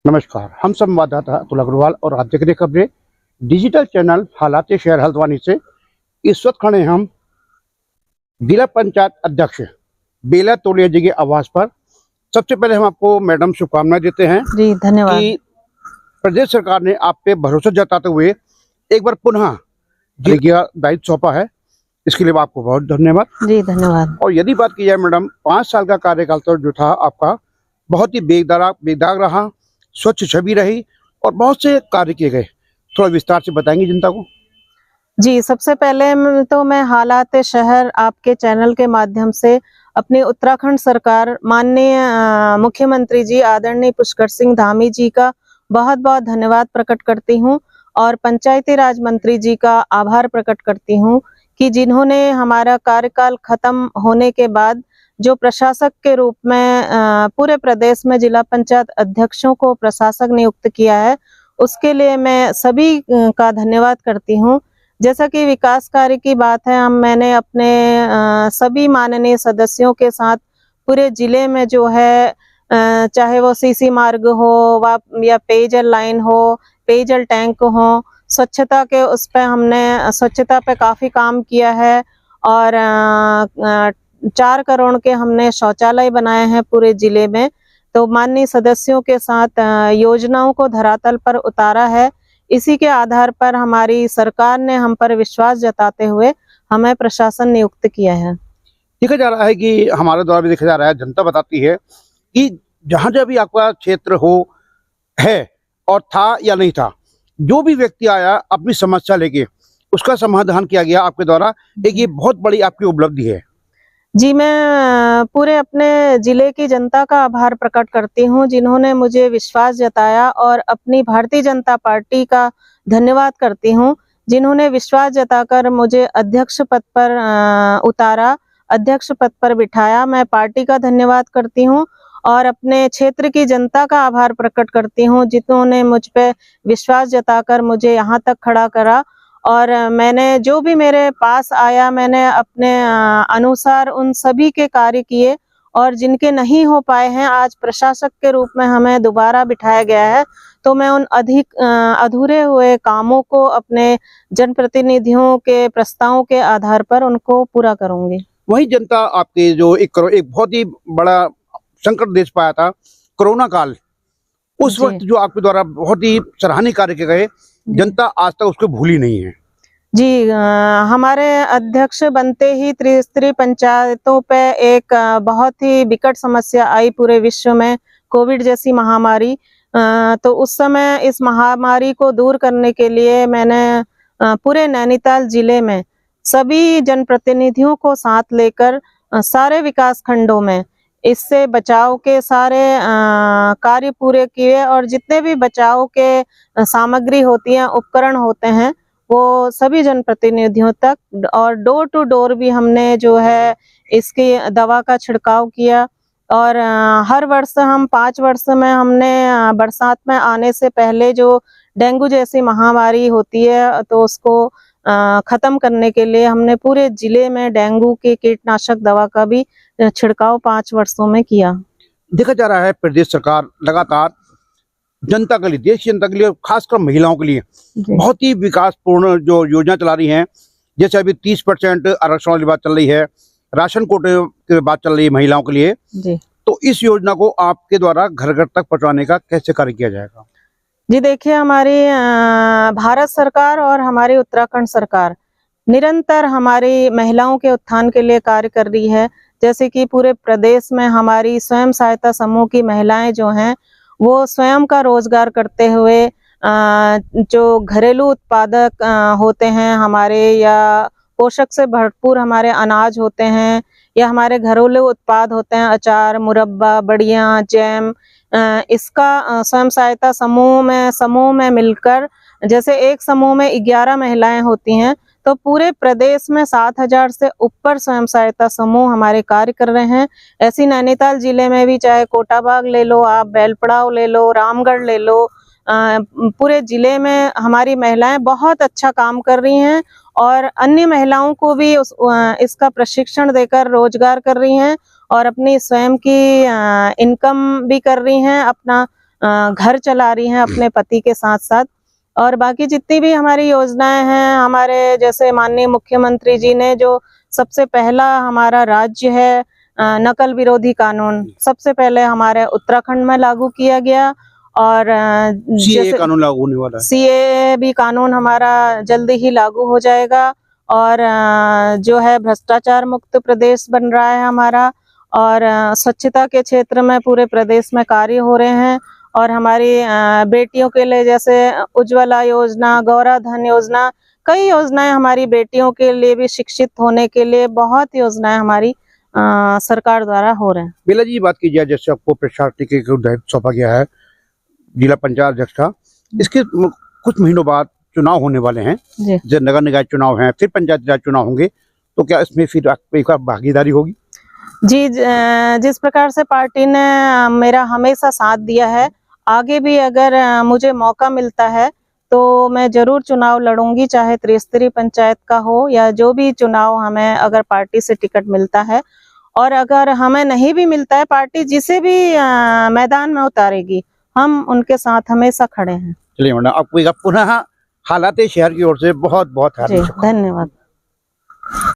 नमस्कार, हम संवाददाता अतुल अग्रवाल और आप देख रहे खबरें डिजिटल चैनल हालात शहर हल्द्वानी से। इस वक्त खड़े हम जिला पंचायत अध्यक्ष बेला तोलिया जी के आवास पर। सबसे पहले हम आपको मैडम शुभकामनाएं देते हैं जी, धन्यवाद। कि प्रदेश सरकार ने आप पे भरोसा जताते हुए एक बार पुनः जिले का दायित्व सौंपा है। इसके लिए आपको बहुत धन्यवाद। जी, धन्यवाद। और यदि बात की जाए मैडम, 5 साल का कार्यकाल तो जो था आपका बहुत ही बेदाग रहा, स्वच्छ छवि रही और बहुत से कार्य किए गए। थोड़ा विस्तार से बताएंगे जनता को। जी, सबसे पहले तो मैं हालात शहर आपके चैनल के माध्यम से अपनी उत्तराखंड सरकार माननीय मुख्यमंत्री जी आदरणीय पुष्कर सिंह धामी जी का बहुत बहुत धन्यवाद प्रकट करती हूँ और पंचायती राज मंत्री जी का आभार प्रकट करती हूँ कि जिन्होंने हमारा कार्यकाल खत्म होने के बाद जो प्रशासक के रूप में पूरे प्रदेश में जिला पंचायत अध्यक्षों को प्रशासक नियुक्त किया है, उसके लिए मैं सभी का धन्यवाद करती हूँ। जैसा कि विकास कार्य की बात है, मैंने अपने सभी माननीय सदस्यों के साथ पूरे जिले में जो है चाहे वो सीसी मार्ग हो या पेयजल लाइन हो, पेयजल टैंक हो, स्वच्छता के उस पे हमने स्वच्छता पे काफ़ी काम किया है और 4 करोड़ के हमने शौचालय बनाए हैं पूरे जिले में। तो माननीय सदस्यों के साथ योजनाओं को धरातल पर उतारा है। इसी के आधार पर हमारी सरकार ने हम पर विश्वास जताते हुए हमें प्रशासन नियुक्त किया है। देखा जा रहा है कि हमारे द्वारा भी देखा जा रहा है, जनता बताती है कि जहाँ जहाँ भी आपका क्षेत्र हो है और था या नहीं था, जो भी व्यक्ति आया अपनी समस्या लेके उसका समाधान किया गया आपके द्वारा। एक ये बहुत बड़ी आपकी उपलब्धि है। जी, मैं पूरे अपने जिले की जनता का आभार प्रकट करती हूँ जिन्होंने मुझे विश्वास जताया और अपनी भारतीय जनता पार्टी का धन्यवाद करती हूँ जिन्होंने विश्वास जताकर मुझे अध्यक्ष पद पर उतारा, अध्यक्ष पद पर बिठाया। मैं पार्टी का धन्यवाद करती हूँ और अपने क्षेत्र की जनता का आभार प्रकट करती हूँ जिन्होंने मुझ पे विश्वास जताकर मुझे यहाँ तक खड़ा करा और मैंने जो भी मेरे पास आया मैंने अपने अनुसार उन सभी के कार्य किए और जिनके नहीं हो पाए हैं आज प्रशासक के रूप में हमें दोबारा बिठाया गया है, तो मैं उन अधूरे हुए कामों को अपने जनप्रतिनिधियों के प्रस्तावों के आधार पर उनको पूरा करूंगी। वही जनता आपके जो एक बहुत ही बड़ा संकट देश पाया था कोरोना काल, उस वक्त जो आपके द्वारा बहुत ही सराहनीय कार्य किए गए, जनता आज तक उसको भूली नहीं है। जी, हमारे अध्यक्ष बनते ही त्रिस्तरीय पंचायतों पे एक बहुत ही विकट समस्या आई पूरे विश्व में, कोविड जैसी महामारी। तो उस समय इस महामारी को दूर करने के लिए मैंने पूरे नैनीताल जिले में सभी जनप्रतिनिधियों को साथ लेकर सारे विकास खंडों में इससे बचाव के सारे कार्य पूरे किए और जितने भी बचाव के सामग्री होती है, उपकरण होते हैं, वो सभी जनप्रतिनिधियों तक और डोर टू डोर भी हमने जो है इसकी दवा का छिड़काव किया। और हर वर्ष हम 5 वर्ष में हमने बरसात में आने से पहले जो डेंगू जैसी महामारी होती है तो उसको खत्म करने के लिए हमने पूरे जिले में डेंगू की कीटनाशक दवा का भी छिड़काव 5 वर्षों में किया। देखा जा रहा है प्रदेश सरकार लगातार जनता के लिए, देश की जनता के लिए, खासकर महिलाओं के लिए बहुत ही विकासपूर्ण जो योजना चला रही हैं। जैसे अभी 30% आरक्षण वाली बात चल रही है, राशन कोटे की बात चल रही है महिलाओं के लिए जी। तो इस योजना को आपके द्वारा घर घर तक पहुंचाने का कैसे कार्य किया जाएगा? जी देखिए, हमारी भारत सरकार और हमारी उत्तराखंड सरकार निरंतर हमारी महिलाओं के उत्थान के लिए कार्य कर रही है। जैसे कि पूरे प्रदेश में हमारी स्वयं सहायता समूह की महिलाएं जो हैं वो स्वयं का रोजगार करते हुए जो घरेलू उत्पादक होते हैं हमारे, या पोषक से भरपूर हमारे अनाज होते हैं, या हमारे घरेलू उत्पाद होते हैं अचार, मुरब्बा, बड़ियाँ, जैम, इसका स्वयं सहायता समूह में मिलकर, जैसे एक समूह में 11 महिलाएं होती हैं तो पूरे प्रदेश में 7000 से ऊपर स्वयं सहायता समूह हमारे कार्य कर रहे हैं। ऐसी नैनीताल जिले में भी चाहे कोटाबाग ले लो आप, बैलपड़ाव ले लो, रामगढ़ ले लो, पूरे जिले में हमारी महिलाएं बहुत अच्छा काम कर रही हैं और अन्य महिलाओं को भी इसका प्रशिक्षण देकर रोजगार कर रही हैं और अपनी स्वयं की इनकम भी कर रही हैं, अपना घर चला रही हैं अपने पति के साथ साथ। और बाकी जितनी भी हमारी योजनाएं हैं, हमारे जैसे माननीय मुख्यमंत्री जी ने जो सबसे पहला हमारा राज्य है नकल विरोधी कानून सबसे पहले हमारे उत्तराखंड में लागू किया गया। और सीए कानून लागू होने वाला है। सीए भी कानून हमारा जल्दी ही लागू हो जाएगा। और जो है भ्रष्टाचार मुक्त प्रदेश बन रहा है हमारा। और स्वच्छता के क्षेत्र में पूरे प्रदेश में कार्य हो रहे हैं। और हमारी बेटियों के लिए जैसे उज्ज्वला योजना, गौरा धन योजना, कई योजनाएं हमारी बेटियों के लिए भी शिक्षित होने के लिए बहुत योजनाएं हमारी सरकार द्वारा हो रहे हैं। बेला जी बात की जाए, जैसे आपको प्रशासनिक एक दायित्व सौंपा गया है जिला पंचायत अध्यक्ष का, इसके कुछ महीनों बाद चुनाव होने वाले हैं, जो नगर निकाय चुनाव हैं, फिर पंचायत राज चुनाव होंगे, तो क्या इसमें फिर एक भागीदारी होगी? जी, जिस प्रकार से पार्टी ने मेरा हमेशा साथ दिया है, आगे भी अगर मुझे मौका मिलता है तो मैं जरूर चुनाव लड़ूंगी, चाहे त्रिस्तरीय पंचायत का हो या जो भी चुनाव हमें अगर पार्टी से टिकट मिलता है। और अगर हमें नहीं भी मिलता है, पार्टी जिसे भी मैदान में उतारेगी हम उनके साथ हमेशा खड़े हैं। चलिए मैडम, आपको पुनः हालात शहर की ओर से बहुत बहुत धन्यवाद।